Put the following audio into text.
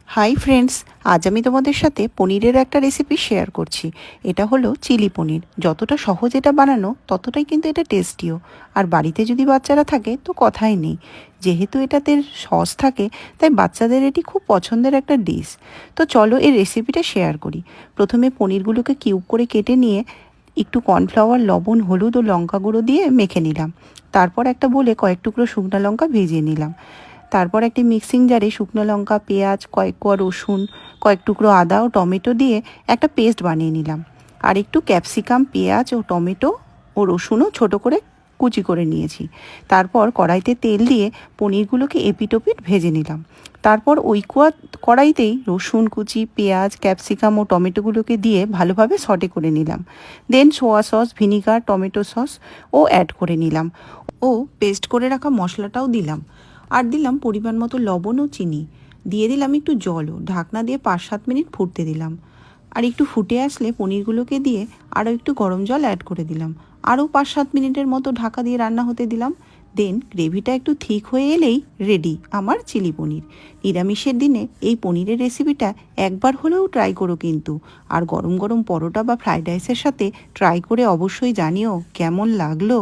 Hi friends, আজ আমি তোমাদের সাথে পনিরের একটা রেসিপি শেয়ার করছি। এটা হলো চিলি পনির। যতটা সহজ এটা বানানো ততটাই কিন্তু এটা টেস্টিও। আর বাড়িতে যদি বাচ্চারা থাকে তো কথাই নেই। যেহেতু এটাতে সস থাকে তাই বাচ্চাদের এটি খুব পছন্দের একটা ডিশ। তো চলো এই রেসিপিটা শেয়ার করি। প্রথমে পনিরগুলোকে কিউব করে কেটে নিয়ে একটু কর্নফ্লাওয়ার, লবণ, হলুদ ও লঙ্কা গুঁড়ো দিয়ে মেখে নিলাম। তারপর একটা বলে কয়েক টুকরো শুকনো লঙ্কা ভেজে নিলাম। তারপর একটি মিক্সিং জারে শুকনো লঙ্কা, পেঁয়াজ, কয়েক কোয়া রসুন, কয়েক টুকরো আদা ও টমেটো দিয়ে একটা পেস্ট বানিয়ে নিলাম। আর একটু ক্যাপসিকাম, পেঁয়াজ ও টমেটো ও রসুনও ছোট করে কুচি করে নিয়েছি। তারপর কড়াইতে তেল দিয়ে পনিরগুলোকে এপিট ওপিট ভেজে নিলাম। তারপর ওই কড়াইতেই রসুন কুচি, পেঁয়াজ, ক্যাপসিকাম ও টমেটোগুলোকে দিয়ে ভালোভাবে সটে করে নিলাম। Then soya sauce, vinegar, tomato sauce ও অ্যাড করে নিলাম ও পেস্ট করে রাখা মশলাটাও দিলাম। আর দিলাম পরিমাণ মতো লবণ ও চিনি। দিয়ে দিলাম একটু জলও। ঢাকনা দিয়ে 5-7 মিনিট ফুটতে দিলাম। আর একটু ফুটে আসলে পনিরগুলোকে দিয়ে আরও একটু গরম জল অ্যাড করে দিলাম। আরও 5-7 মিনিটের মতো ঢাকা দিয়ে রান্না হতে দিলাম। দেন গ্রেভিটা একটু ঠিক হয়ে এলেই রেডি আমার চিলি পনির। নিরামিষের দিনে এই পনিরের রেসিপিটা একবার হলেও ট্রাই করো কিন্তু। আর গরম গরম পরোটা বা ফ্রাইড রাইসের সাথে ট্রাই করে অবশ্যই জানিও কেমন লাগলো।